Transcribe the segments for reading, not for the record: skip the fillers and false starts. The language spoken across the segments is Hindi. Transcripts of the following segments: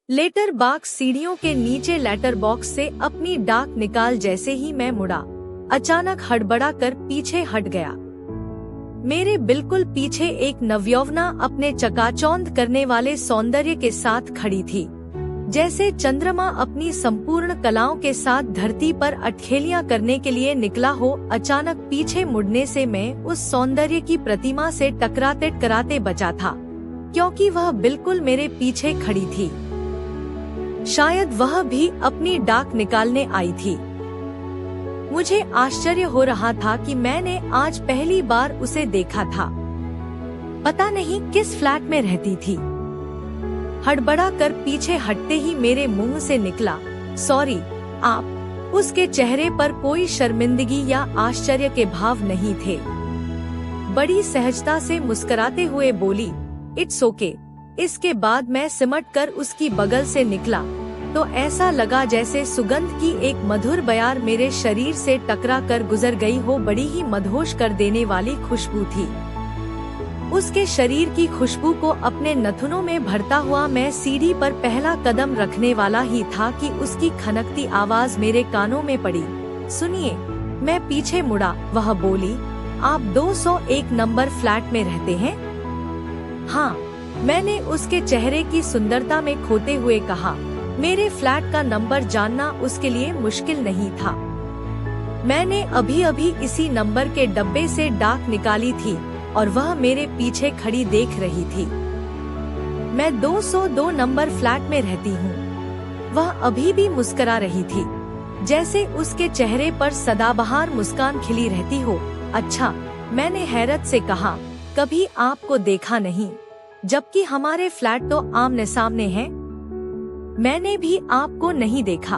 लेटर बॉक्स सीढ़ियों के नीचे लेटर बॉक्स से अपनी डाक निकाल जैसे ही मैं मुड़ा, अचानक हड़बड़ा कर पीछे हट गया। मेरे बिल्कुल पीछे एक नवयौवना अपने चकाचौंध करने वाले सौंदर्य के साथ खड़ी थी, जैसे चंद्रमा अपनी संपूर्ण कलाओं के साथ धरती पर अटखेलियां करने के लिए निकला हो। अचानक पीछे मुड़ने से मैं उस सौंदर्य की प्रतिमा से टकराते टकराते बचा था, क्योंकि वह बिल्कुल मेरे पीछे खड़ी थी। शायद वह भी अपनी डाक निकालने आई थी। मुझे आश्चर्य हो रहा था कि मैंने आज पहली बार उसे देखा था। पता नहीं किस फ्लैट में रहती थी। हड़बड़ा कर पीछे हटते ही मेरे मुंह से निकला, सॉरी आप। उसके चेहरे पर कोई शर्मिंदगी या आश्चर्य के भाव नहीं थे। बड़ी सहजता से मुस्कुराते हुए बोली, इट्स ओके। इसके बाद मैं सिमट कर उसकी बगल से निकला तो ऐसा लगा जैसे सुगंध की एक मधुर बयार मेरे शरीर से टकरा कर गुजर गई हो। बड़ी ही मदहोश कर देने वाली खुशबू थी। उसके शरीर की खुशबू को अपने नथुनों में भरता हुआ मैं सीढ़ी पर पहला कदम रखने वाला ही था कि उसकी खनकती आवाज मेरे कानों में पड़ी। सुनिए। मैं पीछे मुड़ा। वह बोली, आप 201 नंबर फ्लैट में रहते हैं? हाँ, मैंने उसके चेहरे की सुंदरता में खोते हुए कहा। मेरे फ्लैट का नंबर जानना उसके लिए मुश्किल नहीं था। मैंने अभी अभी इसी नंबर के डब्बे से डाक निकाली थी और वह मेरे पीछे खड़ी देख रही थी। मैं 202 नंबर फ्लैट में रहती हूँ। वह अभी भी मुस्कुरा रही थी, जैसे उसके चेहरे पर सदाबहार मुस्कान खिली रहती हो। अच्छा, मैंने हैरत से कहा, कभी आपको देखा नहीं, जबकि हमारे फ्लैट तो आमने सामने हैं। मैंने भी आपको नहीं देखा।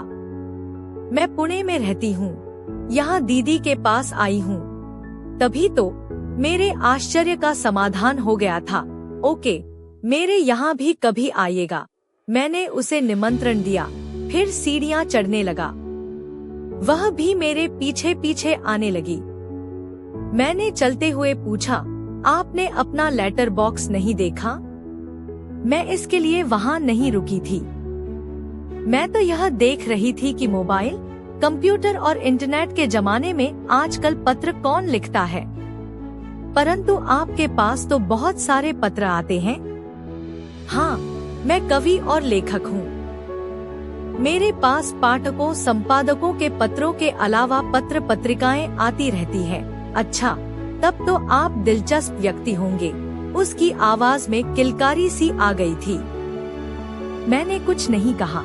मैं पुणे में रहती हूँ, यहाँ दीदी के पास आई हूँ। तभी तो मेरे आश्चर्य का समाधान हो गया था। ओके, मेरे यहाँ भी कभी आइएगा। मैंने उसे निमंत्रण दिया, फिर सीढ़ियाँ चढ़ने लगा। वह भी मेरे पीछे पीछे आने लगी। मैंने चलते हुए पूछा, आपने अपना लेटर बॉक्स नहीं देखा? मैं इसके लिए वहाँ नहीं रुकी थी। मैं तो यह देख रही थी कि मोबाइल, कंप्यूटर और इंटरनेट के जमाने में आजकल पत्र कौन लिखता है, परंतु आपके पास तो बहुत सारे पत्र आते हैं। हाँ, मैं कवि और लेखक हूँ। मेरे पास पाठकों, संपादकों के पत्रों के अलावा पत्र पत्रिकाएं आती रहती है। अच्छा, तब तो आप दिलचस्प व्यक्ति होंगे। उसकी आवाज में किलकारी सी आ गई थी। मैंने कुछ नहीं कहा।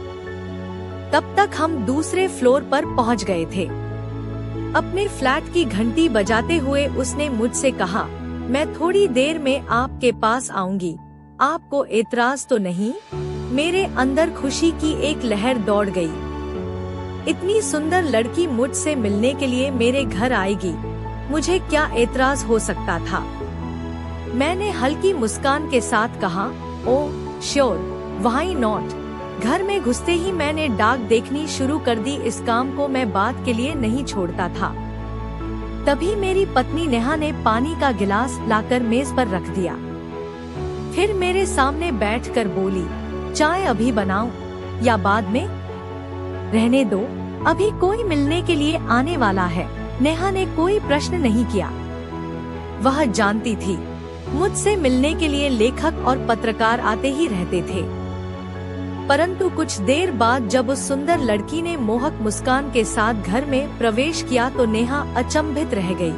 तब तक हम दूसरे फ्लोर पर पहुंच गए थे। अपने फ्लैट की घंटी बजाते हुए उसने मुझसे कहा, मैं थोड़ी देर में आपके पास आऊंगी। आपको एतराज तो नहीं? मेरे अंदर खुशी की एक लहर दौड़ गई। इतनी सुंदर लड़की मुझसे मिलने के लिए मेरे घर आएगी, मुझे क्या एतराज हो सकता था? मैंने हल्की मुस्कान के साथ कहा, ओह श्योर, व्हाई नॉट। घर में घुसते ही मैंने डाक देखनी शुरू कर दी। इस काम को मैं बात के लिए नहीं छोड़ता था। तभी मेरी पत्नी नेहा ने पानी का गिलास लाकर मेज पर रख दिया। फिर मेरे सामने बैठकर बोली, चाय अभी बनाऊं या बाद में? रहने दो, अभी कोई मिलने के लिए आने वाला है। नेहा ने कोई प्रश्न नहीं किया। वह जानती थी, मुझसे मिलने के लिए लेखक और पत्रकार आते ही रहते थे। परंतु कुछ देर बाद जब उस सुंदर लड़की ने मोहक मुस्कान के साथ घर में प्रवेश किया तो नेहा अचंभित रह गई।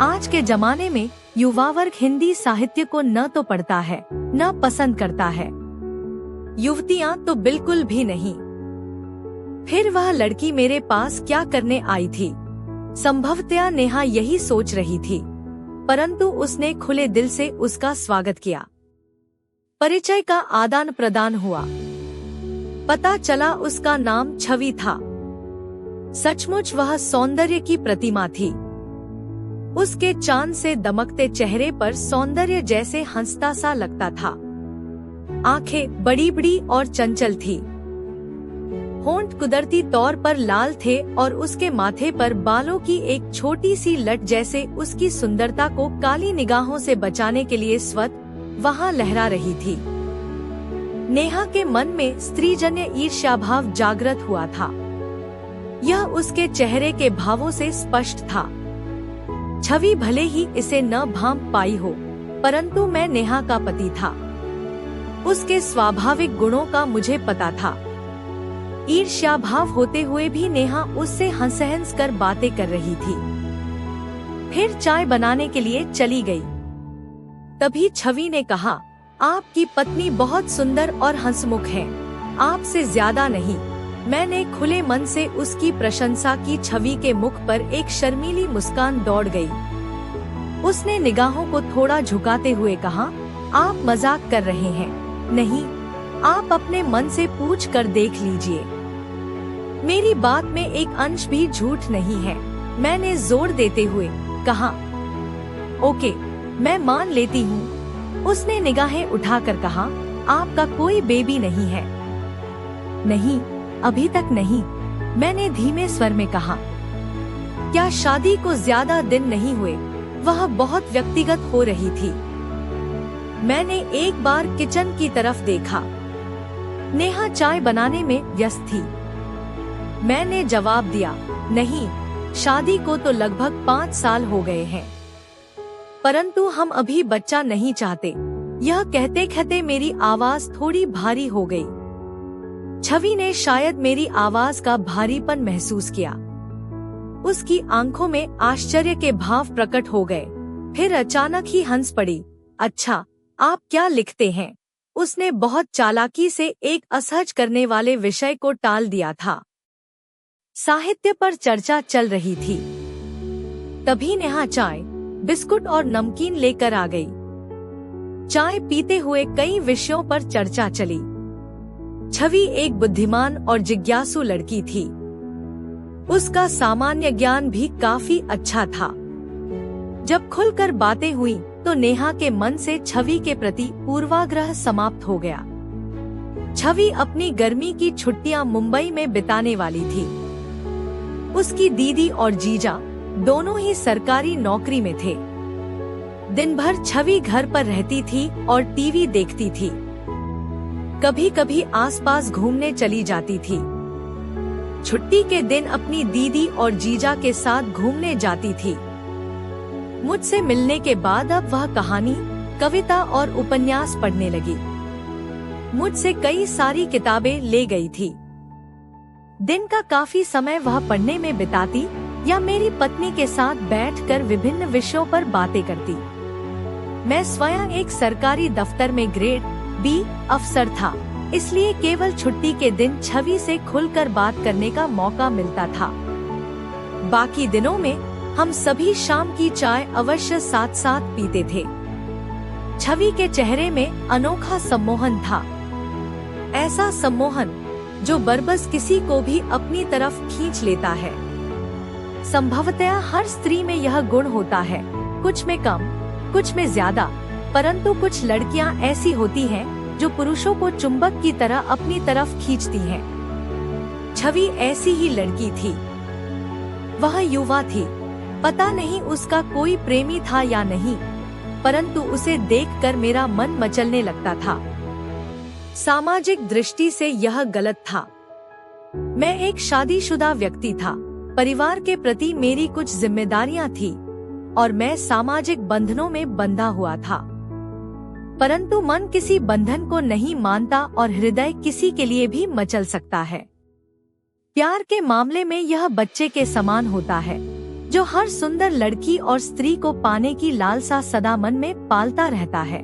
आज के जमाने में युवा वर्ग हिंदी साहित्य को न तो पढ़ता है, न पसंद करता है। युवतियां तो बिल्कुल भी नहीं। फिर वह लड़की मेरे पास क्या करने आई थी? संभवतया नेहा यही सोच रही थी, परंतु उसने खुले दिल से उसका स्वागत किया। परिचय का आदान प्रदान हुआ। पता चला उसका नाम छवि था। सचमुच वह सौंदर्य की प्रतिमा थी। उसके चांद से दमकते चेहरे पर सौंदर्य जैसे हंसता सा लगता था। आंखें बड़ी बड़ी और चंचल थी। होंठ कुदरती तौर पर लाल थे और उसके माथे पर बालों की एक छोटी सी लट जैसे उसकी सुंदरता को काली निगाहों से बचाने के लिए स्वत वहाँ लहरा रही थी। नेहा के मन में स्त्रीजन्य ईर्ष्या भाव जागृत हुआ था। यह उसके चेहरे के भावों से स्पष्ट था। छवि भले ही इसे न भांप पाई हो, परंतु मैं नेहा का पति था। उसके स्वाभाविक गुणों का मुझे पता था। ईर्ष्या भाव होते हुए भी नेहा उससे हंस कर बातें कर रही थी। फिर चाय बनाने के लिए चली गई। तभी छवि ने कहा, आपकी पत्नी बहुत सुंदर और हंसमुख है, आपसे ज्यादा नहीं। मैंने खुले मन से उसकी प्रशंसा की। छवि के मुख पर एक शर्मीली मुस्कान दौड़ गई। उसने निगाहों को थोड़ा झुकाते हुए कहा, आप मजाक कर रहे हैं? नहीं, आप अपने मन से पूछ कर देख लीजिए। मेरी बात में एक अंश भी झूठ नहीं है, मैंने जोर देते हुए कहा। ओके, मैं मान लेती हूँ। उसने निगाहें उठाकर कहा, आपका कोई बेबी नहीं है? नहीं, अभी तक नहीं, मैंने धीमे स्वर में कहा। क्या शादी को ज्यादा दिन नहीं हुए? वह बहुत व्यक्तिगत हो रही थी। मैंने एक बार किचन की तरफ देखा। नेहा चाय बनाने में व्यस्त थी। मैंने जवाब दिया, नहीं, शादी को तो लगभग 5 साल हो गए हैं, परंतु हम अभी बच्चा नहीं चाहते। यह कहते कहते मेरी आवाज थोड़ी भारी हो गई। छवि ने शायद मेरी आवाज का भारीपन महसूस किया। उसकी आंखों में आश्चर्य के भाव प्रकट हो गए। फिर अचानक ही हंस पड़ी। अच्छा, आप क्या लिखते हैं? उसने बहुत चालाकी से एक असहज करने वाले विषय को टाल दिया था। साहित्य पर चर्चा चल रही थी। तभी नेहा चाय, बिस्कुट और नमकीन लेकर आ गई। चाय पीते हुए कई विषयों पर चर्चा चली। छवि एक बुद्धिमान और जिज्ञासु लड़की थी। उसका सामान्य ज्ञान भी काफी अच्छा था। जब खुलकर बातें हुई तो नेहा के मन से छवि के प्रति पूर्वाग्रह समाप्त हो गया। छवि अपनी गर्मी की छुट्टियां मुंबई में बिताने वाली थी। उसकी दीदी और जीजा दोनों ही सरकारी नौकरी में थे। दिन भर छवि घर पर रहती थी और टीवी देखती थी। कभी कभी आसपास घूमने चली जाती थी। छुट्टी के दिन अपनी दीदी और जीजा के साथ घूमने जाती थी। मुझसे मिलने के बाद अब वह कहानी, कविता और उपन्यास पढ़ने लगी। मुझसे कई सारी किताबें ले गई थी। दिन का काफी समय वह पढ़ने में बिताती या मेरी पत्नी के साथ बैठकर विभिन्न विषयों पर बातें करती। मैं स्वयं एक सरकारी दफ्तर में ग्रेड बी अफसर था, इसलिए केवल छुट्टी के दिन छवि से खुलकर बात करने का मौका मिलता था। बाकी दिनों में हम सभी शाम की चाय अवश्य साथ साथ पीते थे। छवि के चेहरे में अनोखा सम्मोहन था। ऐसा सम्मोहन जो बरबस किसी को भी अपनी तरफ खींच लेता है। संभवतः हर स्त्री में यह गुण होता है, कुछ में कम, कुछ में ज्यादा, परंतु कुछ लड़कियां ऐसी होती हैं जो पुरुषों को चुंबक की तरह अपनी तरफ खींचती हैं। छवि ऐसी ही लड़की थी। वह युवा थी। पता नहीं उसका कोई प्रेमी था या नहीं, परंतु उसे देखकर मेरा मन मचलने लगता था। सामाजिक दृष्टि से यह गलत था। मैं एक शादीशुदा व्यक्ति था। परिवार के प्रति मेरी कुछ जिम्मेदारियां थी और मैं सामाजिक बंधनों में बंधा हुआ था, परंतु मन किसी बंधन को नहीं मानता और हृदय किसी के लिए भी मचल सकता है। प्यार के मामले में यह बच्चे के समान होता है, जो हर सुंदर लड़की और स्त्री को पाने की लालसा सदा मन में पालता रहता है।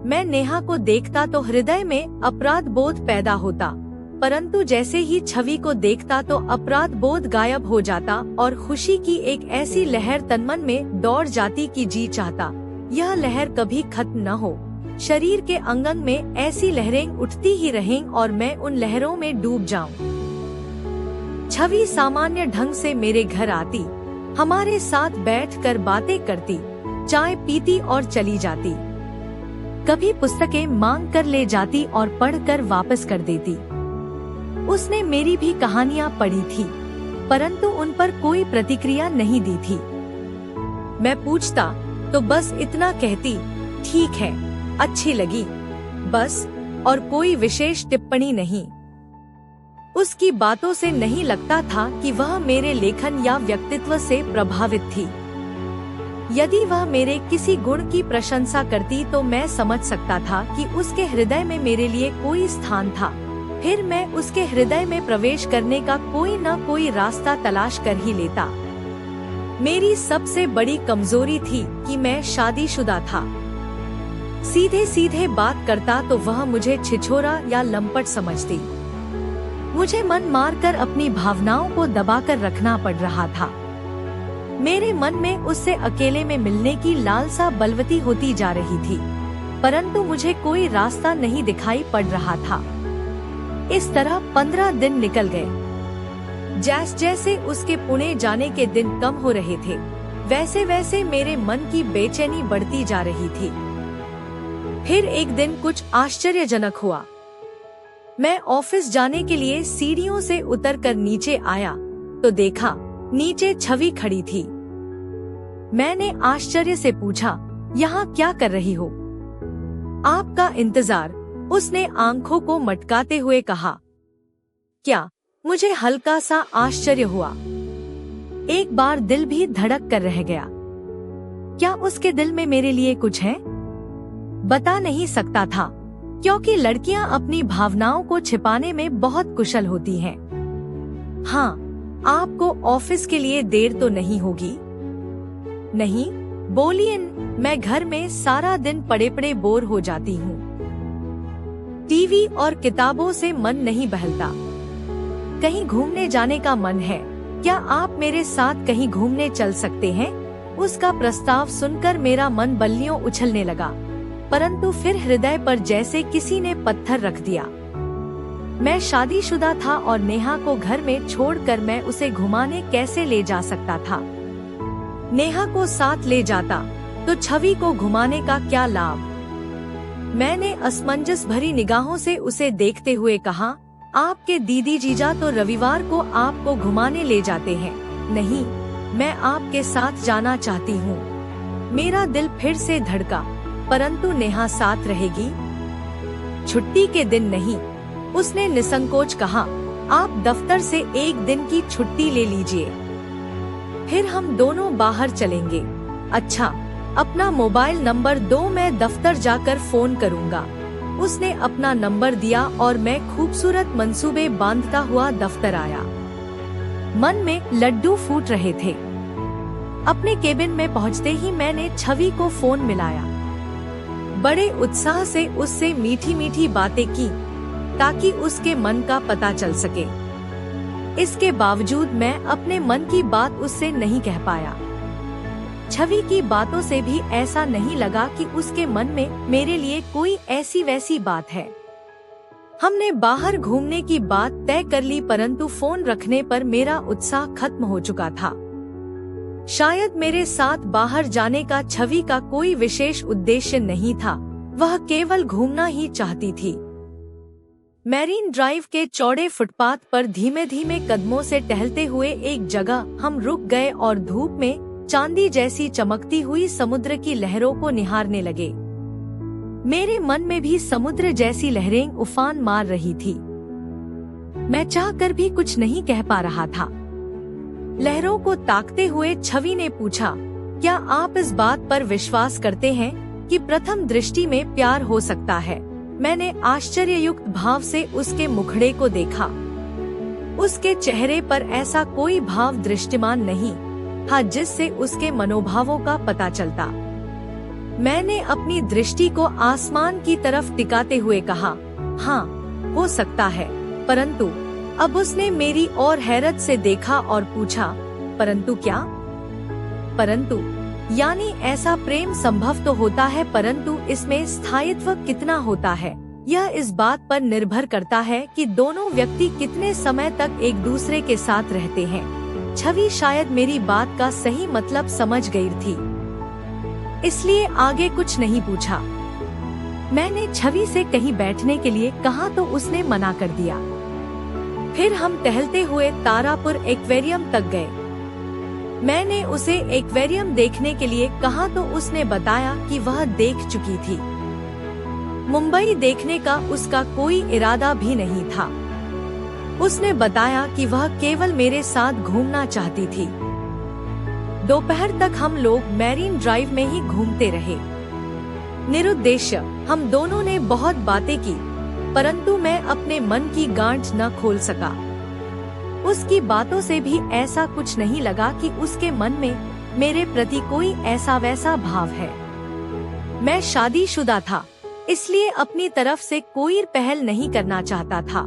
मैं नेहा को देखता तो हृदय में अपराध बोध पैदा होता, परंतु जैसे ही छवि को देखता तो अपराध बोध गायब हो जाता और खुशी की एक ऐसी लहर तनमन में दौड़ जाती कि जी चाहता यह लहर कभी खत्म न हो। शरीर के अंग अंग में ऐसी लहरें उठती ही रहें और मैं उन लहरों में डूब जाऊं। छवि सामान्य ढंग से मेरे घर आती, हमारे साथ बैठकर बातें करती, चाय पीती और चली जाती। कभी पुस्तकें मांग कर ले जाती और पढ़कर वापस कर देती। उसने मेरी भी कहानियां पढ़ी थी, परंतु उन पर कोई प्रतिक्रिया नहीं दी थी। मैं पूछता तो बस इतना कहती, ठीक है, अच्छी लगी, बस, और कोई विशेष टिप्पणी नहीं। उसकी बातों से नहीं लगता था कि वह मेरे लेखन या व्यक्तित्व से प्रभावित थी। यदि वह मेरे किसी गुण की प्रशंसा करती तो मैं समझ सकता था कि उसके हृदय में मेरे लिए कोई स्थान था। फिर मैं उसके हृदय में प्रवेश करने का कोई न कोई रास्ता तलाश कर ही लेता। मेरी सबसे बड़ी कमजोरी थी कि मैं शादीशुदा था। सीधे सीधे बात करता तो वह मुझे छिछोरा या लंपट समझती। मुझे मन मारकर अपनी भावनाओं को दबाकर रखना पड़ रहा था। मेरे मन में उससे अकेले में मिलने की लालसा बलवती होती जा रही थी, परंतु मुझे कोई रास्ता नहीं दिखाई पड़ रहा था। इस तरह 15 दिन निकल गए। जैसे जैसे उसके पुणे जाने के दिन कम हो रहे थे, वैसे वैसे मेरे मन की बेचैनी बढ़ती जा रही थी। फिर एक दिन कुछ आश्चर्यजनक हुआ। मैं ऑफिस जाने के लिए सीढ़ियों से उतरकर नीचे आया तो देखा नीचे छवि खड़ी थी। मैंने आश्चर्य से पूछा, यहाँ क्या कर रही हो? आपका इंतजार, उसने आंखों को मटकाते हुए कहा। क्या? मुझे हल्का सा आश्चर्य हुआ। एक बार दिल भी धड़क कर रह गया। क्या उसके दिल में मेरे लिए कुछ है? बता नहीं सकता था, क्योंकि लड़कियां अपनी भावनाओं को छिपाने में बहुत कुशल होती हैं। हाँ, आपको ऑफिस के लिए देर तो नहीं होगी? नहीं, बोलिए, मैं घर में सारा दिन पड़े पड़े बोर हो जाती हूँ। टीवी और किताबों से मन नहीं बहलता। कहीं घूमने जाने का मन है, क्या आप मेरे साथ कहीं घूमने चल सकते हैं? उसका प्रस्ताव सुनकर मेरा मन बल्लियों उछलने लगा, परंतु फिर हृदय पर जैसे किसी ने पत्थर रख दिया। मैं शादीशुदा था और नेहा को घर में छोड़कर मैं उसे घुमाने कैसे ले जा सकता था? नेहा को साथ ले जाता तो छवि को घुमाने का क्या लाभ? मैंने असमंजस भरी निगाहों से उसे देखते हुए कहा, आपके दीदी जीजा तो रविवार को आपको घुमाने ले जाते हैं। नहीं, मैं आपके साथ जाना चाहती हूँ। मेरा दिल फिर से धड़का, परंतु नेहा साथ रहेगी? छुट्टी के दिन नहीं, उसने निसंकोच कहा। आप दफ्तर से एक दिन की छुट्टी ले लीजिए, फिर हम दोनों बाहर चलेंगे। अच्छा, अपना मोबाइल नंबर दो, मैं दफ्तर जाकर फोन करूँगा। उसने अपना नंबर दिया और मैं खूबसूरत मंसूबे बांधता हुआ दफ्तर आया। मन में लड्डू फूट रहे थे। अपने केबिन में पहुंचते ही मैंने छवि को फोन मिलाया। बड़े उत्साह से उससे मीठी मीठी बातें की ताकि उसके मन का पता चल सके। इसके बावजूद मैं अपने मन की बात उससे नहीं कह पाया। छवि की बातों से भी ऐसा नहीं लगा कि उसके मन में मेरे लिए कोई ऐसी वैसी बात है। हमने बाहर घूमने की बात तय कर ली, परंतु फोन रखने पर मेरा उत्साह खत्म हो चुका था। शायद मेरे साथ बाहर जाने का छवि का कोई विशेष उद्देश्य नहीं था, वह केवल घूमना ही चाहती थी। मैरीन ड्राइव के चौड़े फुटपाथ पर धीमे धीमे कदमों से टहलते हुए एक जगह हम रुक गए और धूप में चांदी जैसी चमकती हुई समुद्र की लहरों को निहारने लगे। मेरे मन में भी समुद्र जैसी लहरें उफान मार रही थी। मैं चाहकर भी कुछ नहीं कह पा रहा था। लहरों को ताकते हुए छवि ने पूछा, क्या आप इस बात पर विश्वास करते हैं कि प्रथम दृष्टि में प्यार हो सकता है? मैंने आश्चर्ययुक्त भाव से उसके मुखड़े को देखा। उसके चेहरे पर ऐसा कोई भाव दृष्टिमान नहीं था जिससे उसके मनोभावों का पता चलता। मैंने अपनी दृष्टि को आसमान की तरफ टिकाते हुए कहा, हाँ, हो सकता है, परंतु। अब उसने मेरी ओर हैरत से देखा और पूछा, परंतु क्या? परंतु यानी ऐसा प्रेम संभव तो होता है, परंतु इसमें स्थायित्व कितना होता है, यह इस बात पर निर्भर करता है कि दोनों व्यक्ति कितने समय तक एक दूसरे के साथ रहते हैं। छवि शायद मेरी बात का सही मतलब समझ गई थी, इसलिए आगे कुछ नहीं पूछा। मैंने छवि से कहीं बैठने के लिए कहा तो उसने मना कर दिया। फिर हम टहलते हुए तारापुर एक्वेरियम तक गए। मैंने उसे एक्वेरियम देखने के लिए कहा तो उसने बताया कि वह देख चुकी थी। मुंबई देखने का उसका कोई इरादा भी नहीं था। उसने बताया कि वह केवल मेरे साथ घूमना चाहती थी। दोपहर तक हम लोग मैरीन ड्राइव में ही घूमते रहे। निरुद्देश्य हम दोनों ने बहुत बातें की, परंतु मैं अपने मन की गांठ न खोल सका। उसकी बातों से भी ऐसा कुछ नहीं लगा कि उसके मन में मेरे प्रति कोई ऐसा वैसा भाव है। मैं शादीशुदा था, इसलिए अपनी तरफ से कोई पहल नहीं करना चाहता था।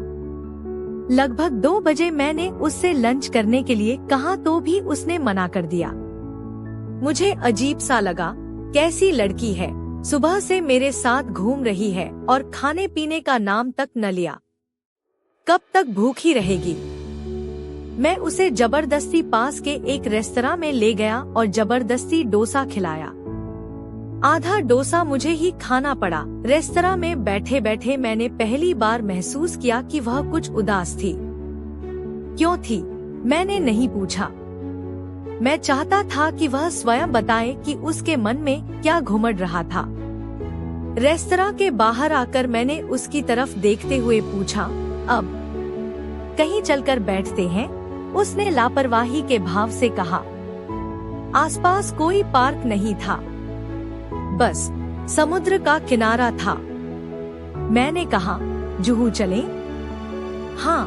लगभग 2 बजे मैंने उससे लंच करने के लिए कहा तो भी उसने मना कर दिया। मुझे अजीब सा लगा, कैसी लड़की है, सुबह से मेरे साथ घूम रही है और खाने पीने का नाम तक न लिया। कब तक भूखी रहेगी? मैं उसे जबरदस्ती पास के एक रेस्तरां में ले गया और जबरदस्ती डोसा खिलाया। आधा डोसा मुझे ही खाना पड़ा। रेस्तरां में बैठे बैठे मैंने पहली बार महसूस किया कि वह कुछ उदास थी। क्यों थी, मैंने नहीं पूछा। मैं चाहता था कि वह स्वयं बताए कि उसके मन में क्या घुमड़ रहा था। रेस्तरां के बाहर आकर मैंने उसकी तरफ देखते हुए पूछा, अब कहीं चलकर बैठते हैं? उसने लापरवाही के भाव से कहा। आसपास कोई पार्क नहीं था, बस समुद्र का किनारा था। मैंने कहा, जुहू चलें? हाँ,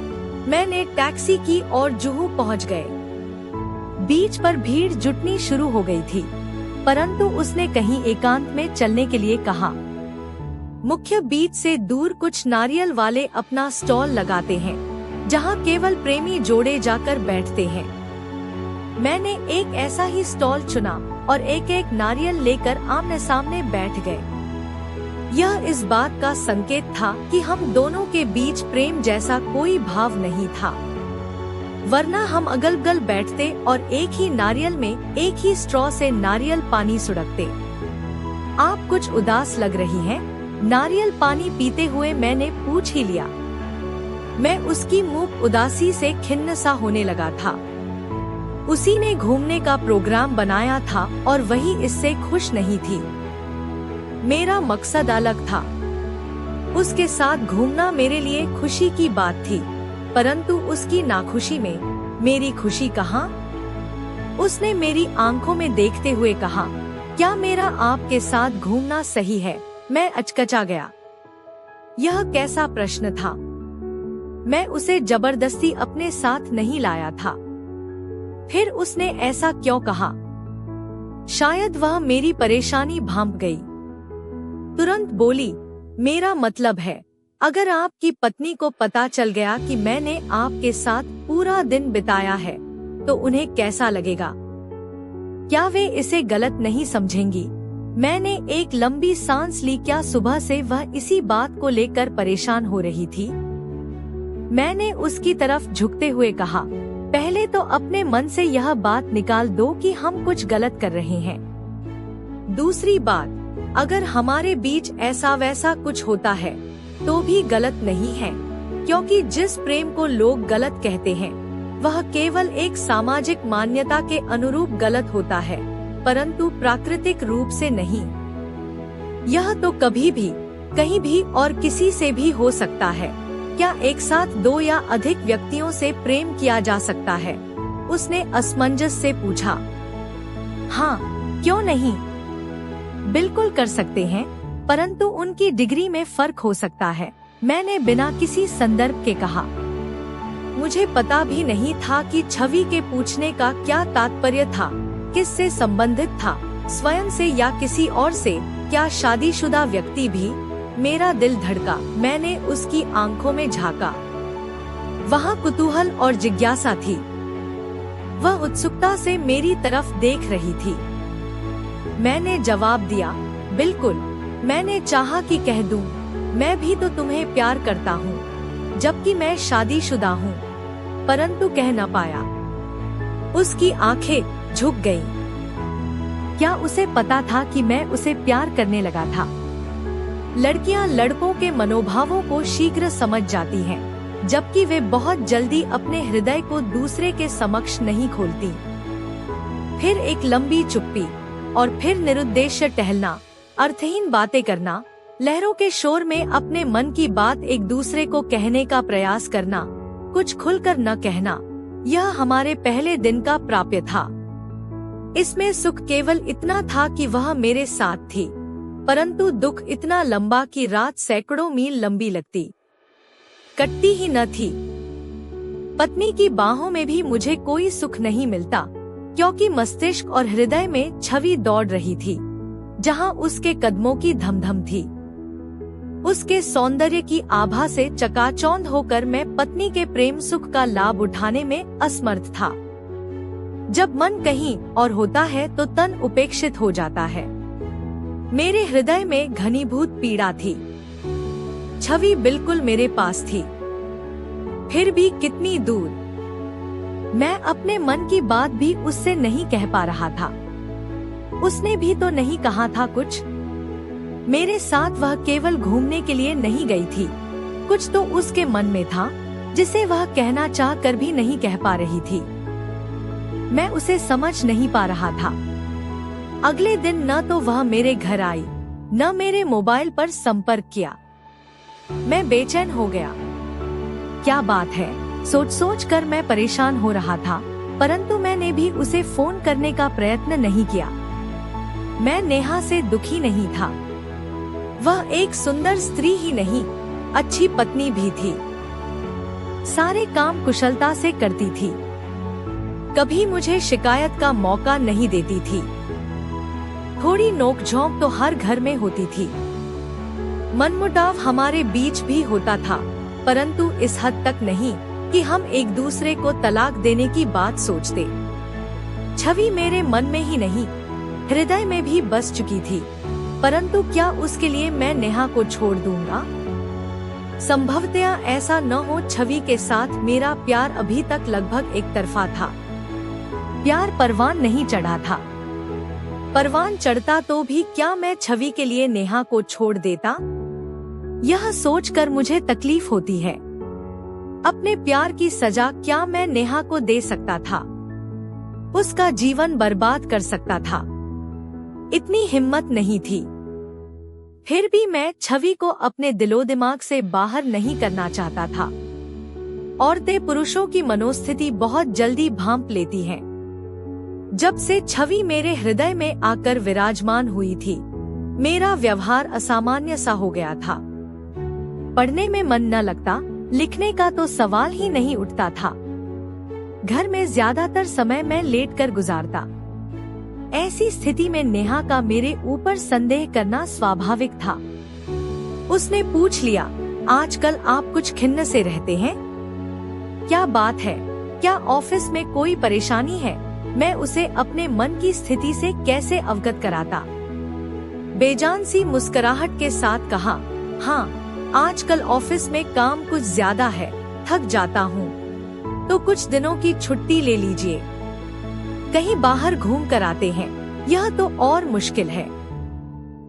मैंने टैक्सी की और जुहू पहुंच गए। बीच पर भीड़ जुटनी शुरू हो गई थी, परंतु उसने कहीं एकांत में चलने के लिए कहा। मुख्य बीच से दूर कुछ नारियल वाले अपना स्टॉल लगाते हैं, जहां केवल प्रेमी जोड़े जाकर बैठते हैं। मैंने एक ऐसा ही स्टॉल चुना और एक एक नारियल लेकर आमने सामने बैठ गए। यह इस बात का संकेत था कि हम दोनों के बीच प्रेम जैसा कोई भाव नहीं था, वरना हम अगल बगल बैठते और एक ही नारियल में एक ही स्ट्रॉ से नारियल पानी सुड़कते। आप कुछ उदास लग रही हैं? नारियल पानी पीते हुए मैंने पूछ ही लिया। मैं उसकी मुंह उदासी से खिन्न सा होने लगा था। उसी ने घूमने का प्रोग्राम बनाया था और वही इससे खुश नहीं थी। मेरा मकसद अलग था। उसके साथ घूमना मेरे लिए खुशी की बात थी, परंतु उसकी नाखुशी में मेरी खुशी कहाँ? उसने मेरी आंखों में देखते हुए कहा, क्या मेरा आपके साथ घूमना सही है? मैं अचकचा गया। यह कैसा प्रश्न था? मैं उसे जबरदस्ती अपने साथ नहीं लाया था। फिर उसने ऐसा क्यों कहा? शायद वह मेरी परेशानी भांप गई। तुरंत बोली, मेरा मतलब है, अगर आपकी पत्नी को पता चल गया कि मैंने आपके साथ पूरा दिन बिताया है, तो उन्हें कैसा लगेगा? क्या वे इसे गलत नहीं समझेंगी? मैंने एक लंबी सांस ली। क्या सुबह से वह इसी बात को लेकर परेशान हो रही थी? मैंने उसकी तरफ झुकते हुए कहा, पहले तो अपने मन से यह बात निकाल दो कि हम कुछ गलत कर रहे हैं। दूसरी बात, अगर हमारे बीच ऐसा वैसा कुछ होता है तो भी गलत नहीं है, क्योंकि जिस प्रेम को लोग गलत कहते हैं वह केवल एक सामाजिक मान्यता के अनुरूप गलत होता है, परंतु प्राकृतिक रूप से नहीं। यह तो कभी भी, कहीं भी और किसी से भी हो सकता है। क्या एक साथ 2 या अधिक व्यक्तियों से प्रेम किया जा सकता है? उसने असमंजस से पूछा। हाँ, क्यों नहीं? बिल्कुल कर सकते हैं, परंतु उनकी डिग्री में फर्क हो सकता है। मैंने बिना किसी संदर्भ के कहा। मुझे पता भी नहीं था कि छवि के पूछने का क्या तात्पर्य था, किससे संबंधित था, स्वयं से या किसी और से? क्या शादीशुदा व्यक्ति भी? मेरा दिल धड़का। मैंने उसकी आंखों में झांका। वहाँ कुतूहल और जिज्ञासा थी। वह उत्सुकता से मेरी तरफ देख रही थी। मैंने जवाब दिया, बिल्कुल। मैंने चाहा कि कह दूं, मैं भी तो तुम्हें प्यार करता हूँ, जबकि मैं शादीशुदा हूँ, परंतु कह न पाया। उसकी आंखें झुक गईं। क्या उसे पता था कि मैं उसे प्यार करने लगा था? लड़कियां लड़कों के मनोभावों को शीघ्र समझ जाती हैं, जबकि वे बहुत जल्दी अपने हृदय को दूसरे के समक्ष नहीं खोलती। फिर एक लंबी चुप्पी और फिर निरुद्देश्य टहलना, अर्थहीन बातें करना। लहरों के शोर में अपने मन की बात एक दूसरे को कहने का प्रयास करना, कुछ खुलकर न कहना, यह हमारे पहले दिन का प्राप्य था। इसमें सुख केवल इतना था कि वह मेरे साथ थी, परंतु दुख इतना लंबा कि रात सैकड़ों मील लंबी लगती, कटती ही न थी। पत्नी की बाहों में भी मुझे कोई सुख नहीं मिलता, क्योंकि मस्तिष्क और हृदय में छवि दौड़ रही थी, जहां उसके कदमों की धमधम थी। उसके सौंदर्य की आभा से चकाचौंध होकर मैं पत्नी के प्रेम सुख का लाभ उठाने में असमर्थ था। जब मन कहीं और होता है तो तन उपेक्षित हो जाता है। मेरे हृदय में घनीभूत पीड़ा थी। छवि बिल्कुल मेरे पास थी, फिर भी कितनी दूर। मैं अपने मन की बात भी उससे नहीं कह पा रहा था। उसने भी तो नहीं कहा था कुछ। मेरे साथ वह केवल घूमने के लिए नहीं गई थी, कुछ तो उसके मन में था जिसे वह कहना चाह कर भी नहीं कह पा रही थी। मैं उसे समझ नहीं पा रहा था। अगले दिन न तो वह मेरे घर आई, न मेरे मोबाइल पर संपर्क किया। मैं बेचैन हो गया। क्या बात है, सोच सोच कर मैं परेशान हो रहा था, परंतु मैंने भी उसे फोन करने का प्रयत्न नहीं किया। मैं नेहा से दुखी नहीं था। वह एक सुंदर स्त्री ही नहीं, अच्छी पत्नी भी थी। सारे काम कुशलता से करती थी, कभी मुझे शिकायत का मौका नहीं देती थी। थोड़ी नोकझोंक तो हर घर में होती थी। मनमुटाव हमारे बीच भी होता था, परंतु इस हद तक नहीं कि हम एक दूसरे को तलाक देने की बात सोचते। छवि मेरे मन में ही नहीं, हृदय में भी बस चुकी थी, परंतु क्या उसके लिए मैं नेहा को छोड़ दूंगा? संभवतया ऐसा न हो। छवि के साथ मेरा प्यार अभी तक लगभग एक तरफा था। प्यार परवान नहीं चढ़ा था। परवान चढ़ता तो भी क्या मैं छवि के लिए नेहा को छोड़ देता? यह सोचकर मुझे तकलीफ होती है। अपने प्यार की सजा क्या मैं नेहा को दे सकता था? उसका जीवन बर्बाद कर सकता था? इतनी हिम्मत नहीं थी। फिर भी मैं छवि को अपने दिलो दिमाग से बाहर नहीं करना चाहता था। औरतें पुरुषों की मनोस्थिति बहुत जल्दी भांप लेती हैं। जब से छवि मेरे हृदय में आकर विराजमान हुई थी, मेरा व्यवहार असामान्य सा हो गया था। पढ़ने में मन न लगता, लिखने का तो सवाल ही नहीं उठता था। घर में ज्यादातर समय मैं लेटकर गुजारता। ऐसी स्थिति में नेहा का मेरे ऊपर संदेह करना स्वाभाविक था। उसने पूछ लिया, आजकल आप कुछ खिन्न से रहते हैं? क्या बात है? क्या ऑफिस में कोई परेशानी है? मैं उसे अपने मन की स्थिति से कैसे अवगत कराता? बेजान सी मुस्कुराहट के साथ कहा, हाँ, आजकल ऑफिस में काम कुछ ज्यादा है, थक जाता हूँ, तो कुछ दिनों की छुट्टी ले लीजिए। कहीं बाहर घूम कर आते हैं, यह तो और मुश्किल है।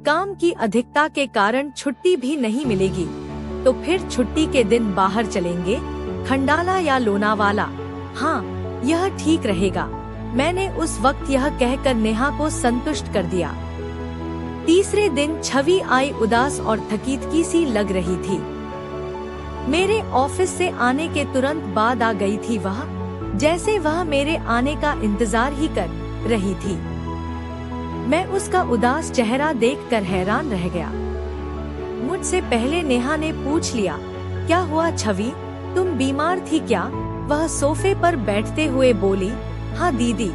काम की अधिकता के कारण छुट्टी भी नहीं मिलेगी, तो फिर छुट्टी के दिन बाहर चलेंगे, खंडाला या लोनावाला। हाँ, यह ठीक रहेगा। मैंने उस वक्त यह कहकर नेहा को संतुष्ट कर दिया। तीसरे दिन छवि आई, उदास और थकीत सी लग रही थी। मेरे ऑफिस से आने के तुरंत बाद आ गई थी वह, जैसे वह मेरे आने का इंतजार ही कर रही थी। मैं उसका उदास चेहरा देखकर हैरान रह गया। मुझसे पहले नेहा ने पूछ लिया, क्या हुआ छवि, तुम बीमार थी क्या? वह सोफे पर बैठते हुए बोली, हाँ दीदी,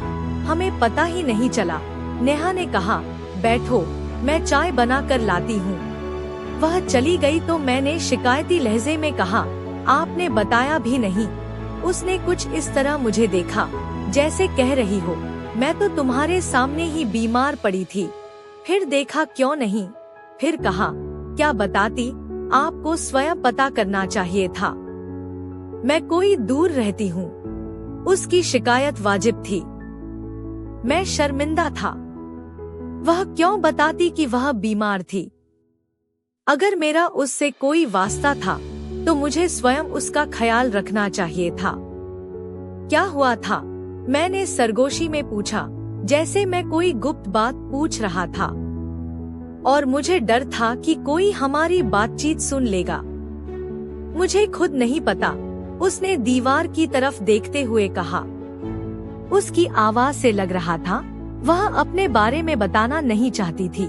हमें पता ही नहीं चला। नेहा ने कहा, बैठो, मैं चाय बना कर लाती हूँ। वह चली गई तो मैंने शिकायती लहजे में कहा, आपने बताया भी नहीं। उसने कुछ इस तरह मुझे देखा, जैसे कह रही हो, मैं तो तुम्हारे सामने ही बीमार पड़ी थी। फिर देखा क्यों नहीं। फिर कहा, क्या बताती, आपको स्वयं पता करना चाहिए था। मैं कोई दूर रहती हूँ। उसकी शिकायत वाजिब थी। मैं शर्मिंदा था। वह क्यों बताती कि वह बीमार थी? अगर मेरा उससे कोई वास्ता था, तो मुझे स्वयं उसका ख्याल रखना चाहिए था। क्या हुआ था? मैंने सरगोशी में पूछा, जैसे मैं कोई गुप्त बात पूछ रहा था। और मुझे डर था कि कोई हमारी बातचीत सुन लेगा। मुझे खुद नहीं पता, उसने दीवार की तरफ देखते हुए कहा। उसकी आवाज से लग रहा था वह अपने बारे में बताना नहीं चाहती थी।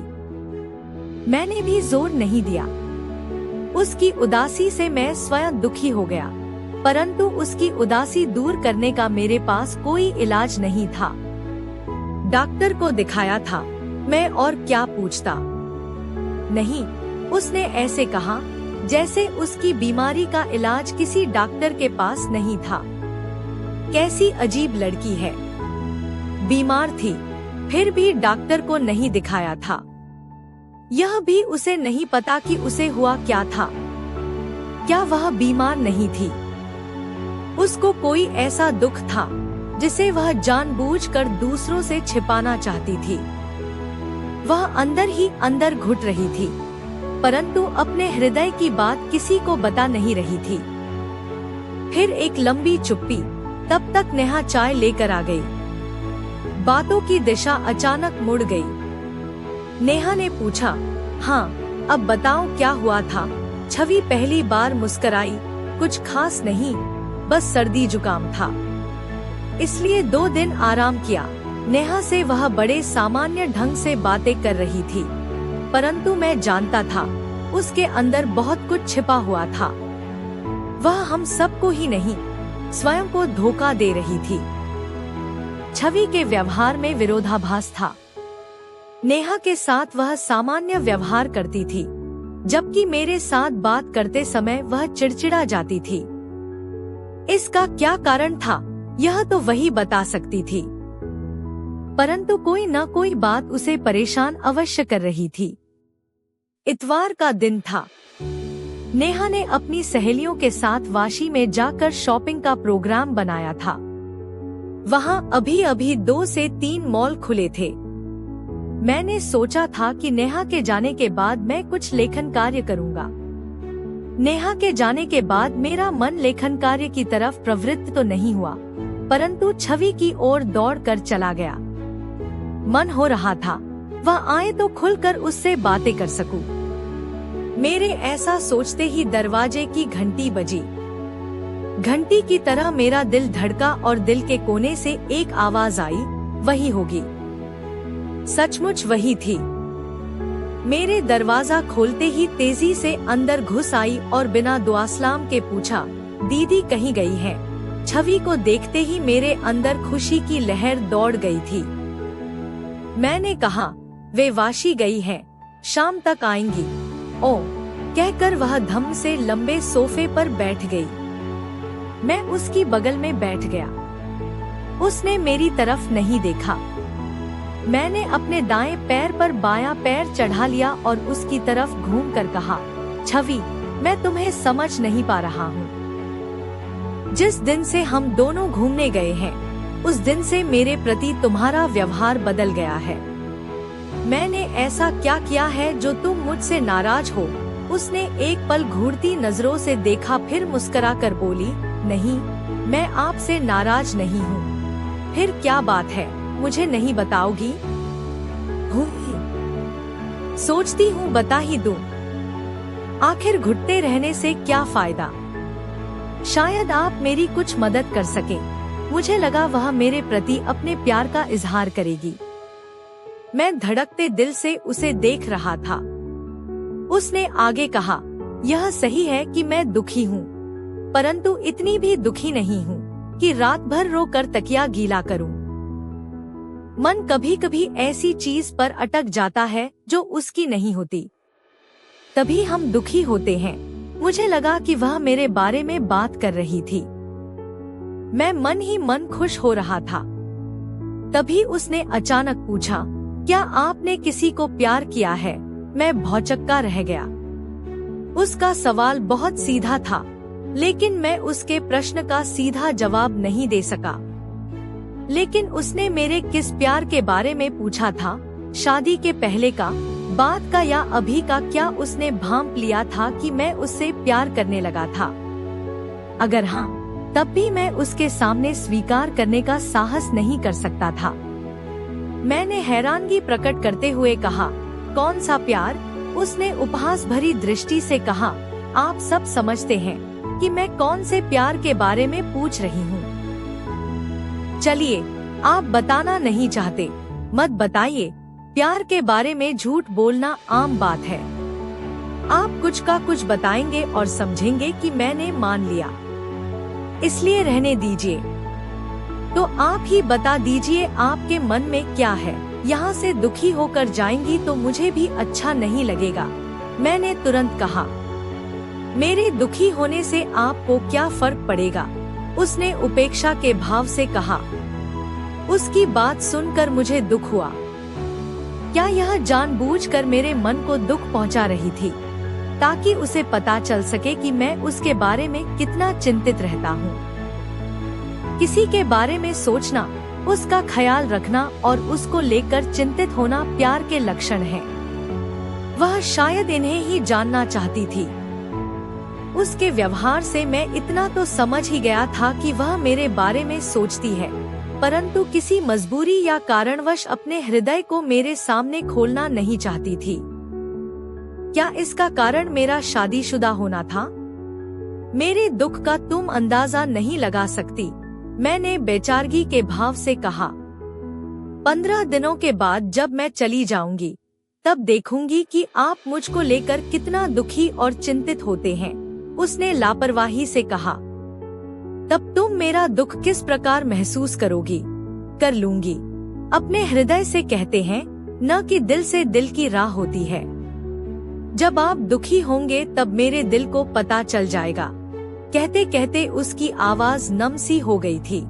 मैंने भी जोर नहीं दिया। उसकी उदासी से मैं स्वयं दुखी हो गया, परंतु उसकी उदासी दूर करने का मेरे पास कोई इलाज नहीं था। डॉक्टर को दिखाया था, मैं और क्या पूछता। नहीं, उसने ऐसे कहा जैसे उसकी बीमारी का इलाज किसी डॉक्टर के पास नहीं था। कैसी अजीब लड़की है। बीमार थी, फिर भी डॉक्टर को नहीं दिखाया था। यह भी उसे नहीं पता कि उसे हुआ क्या था। क्या वह बीमार नहीं थी? उसको कोई ऐसा दुख था जिसे वह जानबूझकर दूसरों से छिपाना चाहती थी। वह अंदर ही अंदर घुट रही थी, परंतु अपने हृदय की बात किसी को बता नहीं रही थी। फिर एक लंबी चुप्पी, तब तक नेहा चाय लेकर आ गई। बातों की दिशा अचानक मुड़ गई। नेहा ने पूछा, हाँ, अब बताओ क्या हुआ था? छवि पहली बार मुस्कुराई। कुछ खास नहीं, बस सर्दी जुकाम था, इसलिए 2 दिन आराम किया। नेहा से वह बड़े सामान्य ढंग से बातें कर रही थी, परंतु मैं जानता था उसके अंदर बहुत कुछ छिपा हुआ था। वह हम सबको ही नहीं, स्वयं को धोखा दे रही थी। छवि के व्यवहार में विरोधाभास था। नेहा के साथ वह सामान्य व्यवहार करती थी, जबकि मेरे साथ बात करते समय वह चिड़चिड़ा जाती थी। इसका क्या कारण था, यह तो वही बता सकती थी, परंतु कोई न कोई बात उसे परेशान अवश्य कर रही थी। इतवार का दिन था। नेहा ने अपनी सहेलियों के साथ वाशी में जाकर शॉपिंग का प्रोग्राम बनाया था। वहाँ अभी 2 से 3 मॉल खुले थे। मैंने सोचा था कि नेहा के जाने के बाद मैं कुछ लेखन कार्य करूँगा। नेहा के जाने के बाद मेरा मन लेखन कार्य की तरफ प्रवृत्त तो नहीं हुआ, परंतु छवि की ओर दौड़कर चला गया। मन हो रहा था वह आए तो खुलकर उससे बातें कर सकूं। मेरे ऐसा सोचते ही दरवाजे की घंटी बजी। घंटी की तरह मेरा दिल धड़का और दिल के कोने से एक आवाज आई, वही होगी। सचमुच वही थी। मेरे दरवाजा खोलते ही तेजी से अंदर घुस आई और बिना दुआ सलाम के पूछा, दीदी कहीं गई है? छवि को देखते ही मेरे अंदर खुशी की लहर दौड़ गई थी। मैंने कहा, वे वाशी गई हैं, शाम तक आएंगी। ओ कहकर वह धम से लंबे सोफे पर बैठ गई। मैं उसकी बगल में बैठ गया। उसने मेरी तरफ नहीं देखा। मैंने अपने दाएं पैर पर बायां पैर चढ़ा लिया और उसकी तरफ घूमकर कहा, छवि, मैं तुम्हें समझ नहीं पा रहा हूँ। जिस दिन से हम दोनों घूमने गए हैं, उस दिन से मेरे प्रति तुम्हारा व्यवहार बदल गया है। मैंने ऐसा क्या किया है जो तुम मुझसे नाराज हो? उसने एक पल घूरती नजरों से देखा, फिर मुस्कुराकर बोली, नहीं, मैं आपसे नाराज नहीं हूँ। फिर क्या बात है, मुझे नहीं बताओगी? सोचती हूँ बता ही दूं। आखिर घुटते रहने से क्या फायदा? शायद आप मेरी कुछ मदद कर सके। मुझे लगा वह मेरे प्रति अपने प्यार का इजहार करेगी। मैं धड़कते दिल से उसे देख रहा था। उसने आगे कहा, यह सही है कि मैं दुखी हूँ, परंतु इतनी भी दुखी नहीं हूँ कि रात भर रोकर तकिया गीला करूँ। मन कभी कभी ऐसी चीज पर अटक जाता है जो उसकी नहीं होती, तभी हम दुखी होते हैं। मुझे लगा कि वह मेरे बारे में बात कर रही थी। मैं मन ही मन खुश हो रहा था। तभी उसने अचानक पूछा, क्या आपने किसी को प्यार किया है? मैं भौचक्का रह गया। उसका सवाल बहुत सीधा था, लेकिन मैं उसके प्रश्न का सीधा जवाब नहीं दे सका। लेकिन उसने मेरे किस प्यार के बारे में पूछा था? शादी के पहले का, बाद का या अभी का? क्या उसने भांप लिया था कि मैं उससे प्यार करने लगा था? अगर हाँ, तब भी मैं उसके सामने स्वीकार करने का साहस नहीं कर सकता था। मैंने हैरानगी प्रकट करते हुए कहा, कौन सा प्यार? उसने उपहास भरी दृष्टि से कहा, आप सब समझते हैं कि मैं कौन से प्यार के बारे में पूछ रही हूँ। चलिए, आप बताना नहीं चाहते, मत बताइए। प्यार के बारे में झूठ बोलना आम बात है। आप कुछ का कुछ बताएंगे और समझेंगे कि मैंने मान लिया, इसलिए रहने दीजिए। तो आप ही बता दीजिए आपके मन में क्या है। यहाँ से दुखी होकर जाएंगी तो मुझे भी अच्छा नहीं लगेगा। मैंने तुरंत कहा, मेरे दुखी होने से आपको क्या फर्क पड़ेगा? उसने उपेक्षा के भाव से कहा। उसकी बात सुनकर मुझे दुख हुआ। क्या यह जानबूझकर मेरे मन को दुख पहुंचा रही थी, ताकि उसे पता चल सके कि मैं उसके बारे में कितना चिंतित रहता हूँ। किसी के बारे में सोचना, उसका ख्याल रखना और उसको लेकर चिंतित होना प्यार के लक्षण हैं। वह शायद इन्हें ही जानना चाहती थी। उसके व्यवहार से मैं इतना तो समझ ही गया था कि वह मेरे बारे में सोचती है, परंतु किसी मजबूरी या कारणवश अपने हृदय को मेरे सामने खोलना नहीं चाहती थी। क्या इसका कारण मेरा शादीशुदा होना था? मेरे दुख का तुम अंदाजा नहीं लगा सकती, मैंने बेचारगी के भाव से कहा। 15 दिनों के बाद जब मैं चली जाऊंगी, तब देखूंगी कि आप मुझको लेकर कितना दुखी और चिंतित होते हैं, उसने लापरवाही से कहा। तब तुम मेरा दुख किस प्रकार महसूस करोगी? कर लूंगी। अपने हृदय से कहते हैं, न कि दिल से दिल की राह होती है। जब आप दुखी होंगे तब मेरे दिल को पता चल जाएगा। कहते कहते उसकी आवाज नम सी हो गई थी।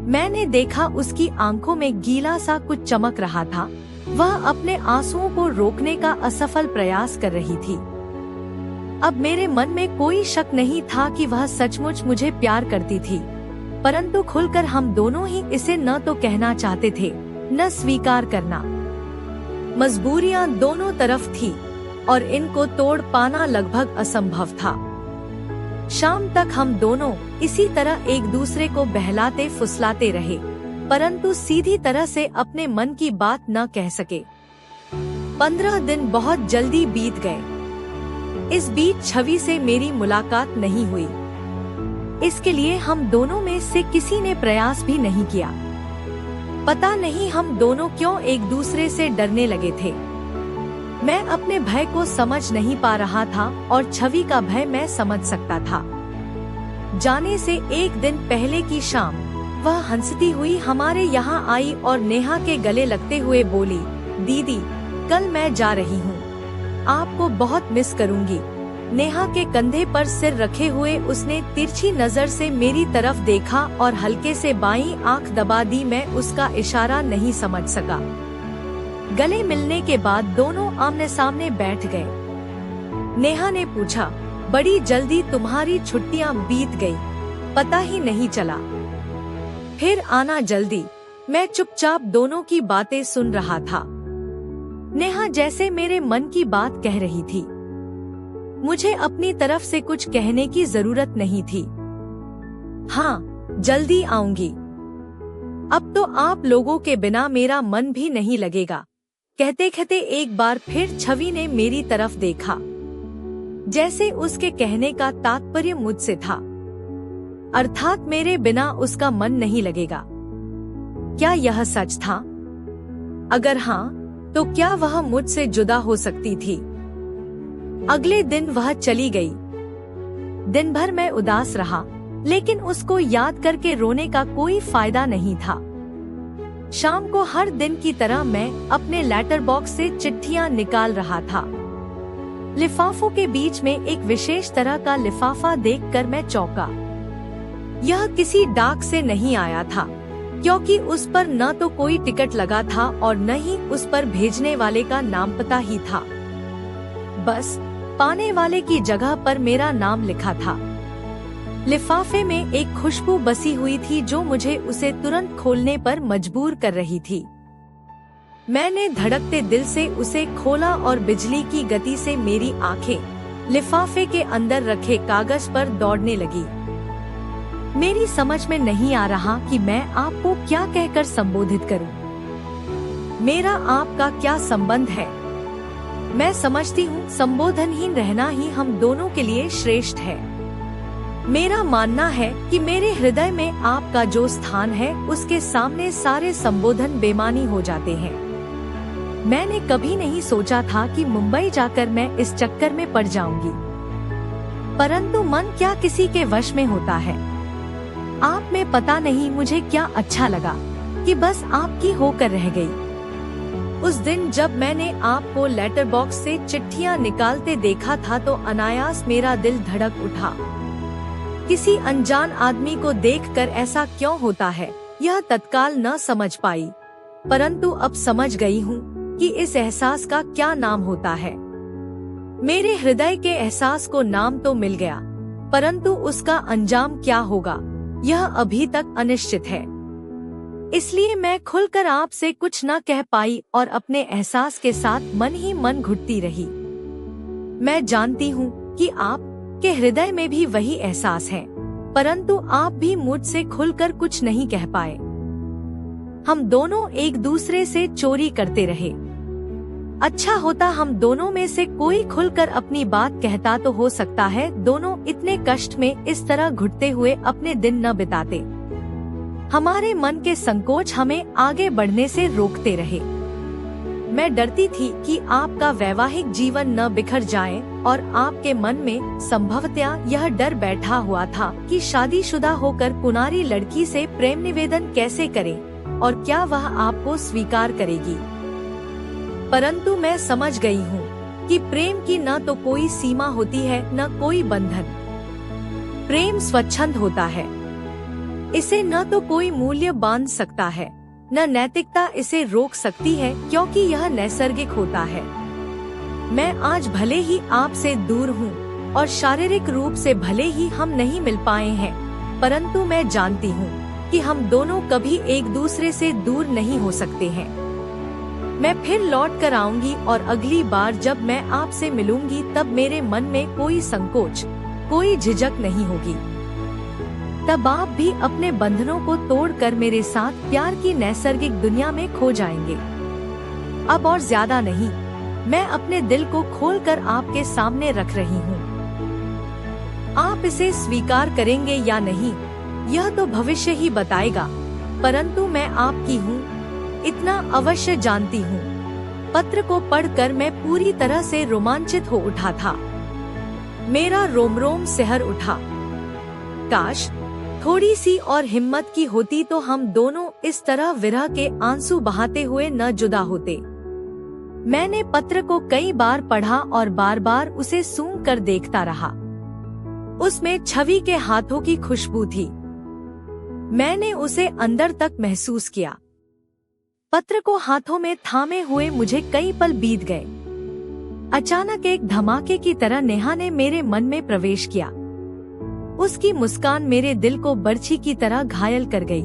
मैंने देखा उसकी आंखों में गीला सा कुछ चमक रहा था। वह अपने आंसुओं को रोकने का असफल प्रयास कर रही थी। अब मेरे मन में कोई शक नहीं था कि वह सचमुच मुझे प्यार करती थी, परंतु खुलकर हम दोनों ही इसे न तो कहना चाहते थे, न स्वीकार करना। मजबूरियां दोनों तरफ थी और इनको तोड़ पाना लगभग असंभव था। शाम तक हम दोनों इसी तरह एक दूसरे को बहलाते फुसलाते रहे, परंतु सीधी तरह से अपने मन की बात न कह सके। 15 दिन बहुत जल्दी बीत गए। इस बीच छवि से मेरी मुलाकात नहीं हुई। इसके लिए हम दोनों में से किसी ने प्रयास भी नहीं किया। पता नहीं हम दोनों क्यों एक दूसरे से डरने लगे थे। मैं अपने भय को समझ नहीं पा रहा था और छवि का भय मैं समझ सकता था। जाने से एक दिन पहले की शाम वह हंसती हुई हमारे यहाँ आई और नेहा के गले लगते हुए बोली, दीदी, कल मैं जा रही हूँ, आपको बहुत मिस करूंगी। नेहा के कंधे पर सिर रखे हुए उसने तिरछी नजर से मेरी तरफ देखा और हल्के से बाईं आंख दबा दी। मैं उसका इशारा नहीं समझ सका। गले मिलने के बाद दोनों आमने सामने बैठ गए। नेहा ने पूछा, बड़ी जल्दी तुम्हारी छुट्टियां बीत गई, पता ही नहीं चला। फिर आना जल्दी। मैं चुपचाप दोनों की बातें सुन रहा था। नेहा जैसे मेरे मन की बात कह रही थी। मुझे अपनी तरफ से कुछ कहने की जरूरत नहीं थी। हाँ, जल्दी आऊंगी। अब तो आप लोगों के बिना मेरा मन भी नहीं लगेगा। कहते कहते एक बार फिर छवि ने मेरी तरफ देखा, जैसे उसके कहने का तात्पर्य मुझसे था, अर्थात मेरे बिना उसका मन नहीं लगेगा। क्या यह सच था? अगर हाँ, तो क्या वह मुझसे जुदा हो सकती थी? अगले दिन वह चली गई। दिन भर मैं उदास रहा, लेकिन उसको याद करके रोने का कोई फायदा नहीं था। शाम को हर दिन की तरह मैं अपने लेटर बॉक्स से चिट्ठियां निकाल रहा था। लिफाफों के बीच में एक विशेष तरह का लिफाफा देखकर मैं चौंका। यह किसी डाक से नहीं आया था, क्योंकि उस पर न तो कोई टिकट लगा था और न ही उस पर भेजने वाले का नाम पता ही था। बस पाने वाले की जगह पर मेरा नाम लिखा था। लिफाफे में एक खुशबू बसी हुई थी जो मुझे उसे तुरंत खोलने पर मजबूर कर रही थी। मैंने धड़कते दिल से उसे खोला और बिजली की गति से मेरी आंखें लिफाफे के अंदर रखे कागज पर दौड़ने लगी। मेरी समझ में नहीं आ रहा कि मैं आपको क्या कहकर संबोधित करूं। मेरा आपका क्या संबंध है? मैं समझती हूँ संबोधनहीन रहना ही हम दोनों के लिए श्रेष्ठ है। मेरा मानना है कि मेरे हृदय में आपका जो स्थान है उसके सामने सारे संबोधन बेमानी हो जाते हैं। मैंने कभी नहीं सोचा था कि मुंबई जाकर मैं इस चक्कर में पड़ जाऊंगी, परंतु मन क्या किसी के वश में होता है। आप में पता नहीं मुझे क्या अच्छा लगा कि बस आपकी होकर रह गई। उस दिन जब मैंने आपको लेटर बॉक्स से चिट्ठियां निकालते देखा था तो अनायास मेरा दिल धड़क उठा। किसी अनजान आदमी को देखकर ऐसा क्यों होता है, यह तत्काल न समझ पाई, परंतु अब समझ गई हूँ कि इस एहसास का क्या नाम होता है। मेरे हृदय के एहसास को नाम तो मिल गया, परंतु उसका अंजाम क्या होगा यह अभी तक अनिश्चित है। इसलिए मैं खुलकर आपसे कुछ न कह पाई और अपने एहसास के साथ मन ही मन घुटती रही। मैं जानती हूँ कि आप के हृदय में भी वही एहसास है, परंतु आप भी मुझसे खुलकर कुछ नहीं कह पाए। हम दोनों एक दूसरे से चोरी करते रहे। अच्छा होता हम दोनों में से कोई खुलकर अपनी बात कहता तो हो सकता है दोनों इतने कष्ट में इस तरह घुटते हुए अपने दिन न बिताते। हमारे मन के संकोच हमें आगे बढ़ने से रोकते रहे। मैं डरती थी कि आपका वैवाहिक जीवन न बिखर जाए और आपके मन में संभवतः यह डर बैठा हुआ था कि शादीशुदा होकर पुनारी लड़की से प्रेम निवेदन कैसे करें और क्या वह आपको स्वीकार करेगी। परंतु मैं समझ गई हूँ कि प्रेम की न तो कोई सीमा होती है न कोई बंधन। प्रेम स्वच्छंद होता है, इसे न तो कोई मूल्य बांध सकता है न नैतिकता इसे रोक सकती है, क्योंकि यह नैसर्गिक होता है। मैं आज भले ही आपसे दूर हूँ और शारीरिक रूप से भले ही हम नहीं मिल पाए हैं, परंतु मैं जानती हूँ कि हम दोनों कभी एक दूसरे से दूर नहीं हो सकते हैं। मैं फिर लौट कर आऊंगी और अगली बार जब मैं आपसे मिलूंगी तब मेरे मन में कोई संकोच, कोई झिझक नहीं होगी। तब आप भी अपने बंधनों को तोड़कर मेरे साथ प्यार की नैसर्गिक दुनिया में खो जाएंगे। अब और ज्यादा नहीं, मैं अपने दिल को खोलकर आपके सामने रख रही हूँ। आप इसे स्वीकार करेंगे या नहीं यह तो भविष्य ही बताएगा, परंतु मैं आपकी हूँ इतना अवश्य जानती हूँ। पत्र को पढ़कर मैं पूरी तरह से रोमांचित हो उठा था। मेरा रोम रोम सिहर उठा। काश थोड़ी सी और हिम्मत की होती तो हम दोनों इस तरह विरह के आंसू बहाते हुए न जुदा होते। मैंने पत्र को कई बार पढ़ा और बार बार उसे सूंघ कर देखता रहा। उसमें छवि के हाथों की खुशबू थी। मैंने उसे अंदर तक महसूस किया। पत्र को हाथों में थामे हुए मुझे कई पल बीत गए। अचानक एक धमाके की तरह नेहा ने मेरे मन में प्रवेश किया। उसकी मुस्कान मेरे दिल को बर्छी की तरह घायल कर गई।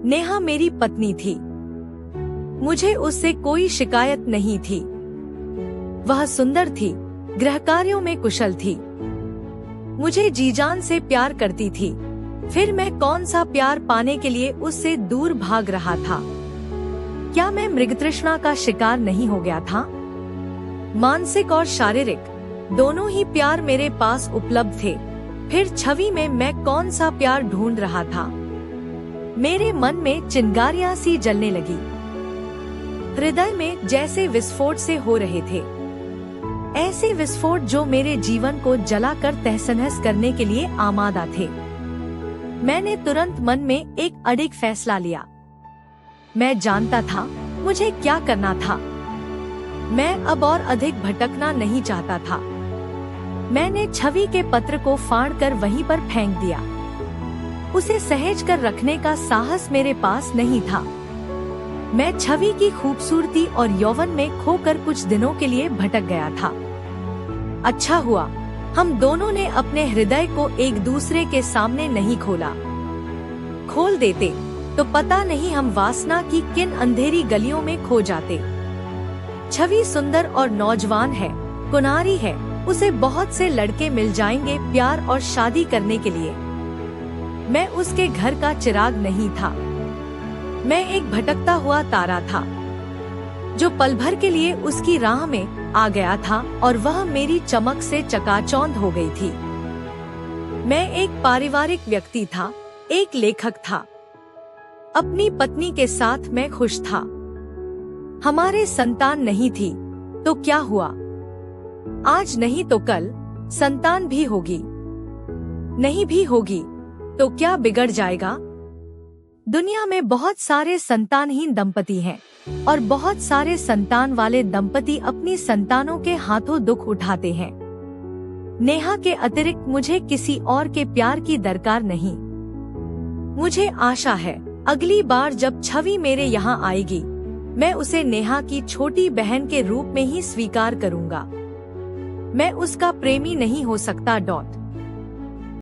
नेहा मेरी पत्नी थी। मुझे उससे कोई शिकायत नहीं थी। वह सुंदर थी, गृह कार्यों में कुशल थी, मुझे जीजान से प्यार करती थी। फिर मैं कौन सा प्यार पाने के लिए उससे दूर भाग रहा था? क्या मैं मृगतृष्णा का शिकार नहीं हो गया था? मानसिक और शारीरिक दोनों ही प्यार मेरे पास उपलब्ध थे। फिर छवि में मैं कौन सा प्यार ढूंढ रहा था? मेरे मन में चिंगारियां सी जलने लगी। हृदय में जैसे विस्फोट से हो रहे थे, ऐसे विस्फोट जो मेरे जीवन को जलाकर तहस-नहस करने के लिए आमादा थे। मैंने तुरंत मन में एक अडिग फैसला लिया। मैं जानता था मुझे क्या करना था। मैं अब और अधिक भटकना नहीं चाहता था। मैंने छवि के पत्र को फाड़कर वहीं पर फेंक दिया। उसे सहेज कर रखने का साहस मेरे पास नहीं था। मैं छवि की खूबसूरती और यौवन में खोकर कुछ दिनों के लिए भटक गया था। अच्छा हुआ हम दोनों ने अपने हृदय को एक दूसरे के सामने नहीं खोला। खोल देते तो पता नहीं हम वासना की किन अंधेरी गलियों में खो जाते। छवि सुंदर और नौजवान है, कुनारी है, उसे बहुत से लड़के मिल जाएंगे प्यार और शादी करने के लिए। मैं उसके घर का चिराग नहीं था, मैं एक भटकता हुआ तारा था। जो पल भर के लिए उसकी राह में आ गया था और वह मेरी चमक से चकाचौंध हो गई थी। मैं एक पारिवारिक व्यक्ति था, एक लेखक था। अपनी पत्नी के साथ मैं खुश था। हमारे संतान नहीं थी तो क्या हुआ? आज नहीं तो कल संतान भी होगी। नहीं भी होगी तो क्या बिगड़ जाएगा? दुनिया में बहुत सारे संतानहीन दंपति हैं और बहुत सारे संतान वाले दंपति अपनी संतानों के हाथों दुख उठाते हैं। नेहा के अतिरिक्त मुझे किसी और के प्यार की दरकार नहीं। मुझे आशा है अगली बार जब छवि मेरे यहाँ आएगी, मैं उसे नेहा की छोटी बहन के रूप में ही स्वीकार करूंगा। मैं उसका प्रेमी नहीं हो सकता।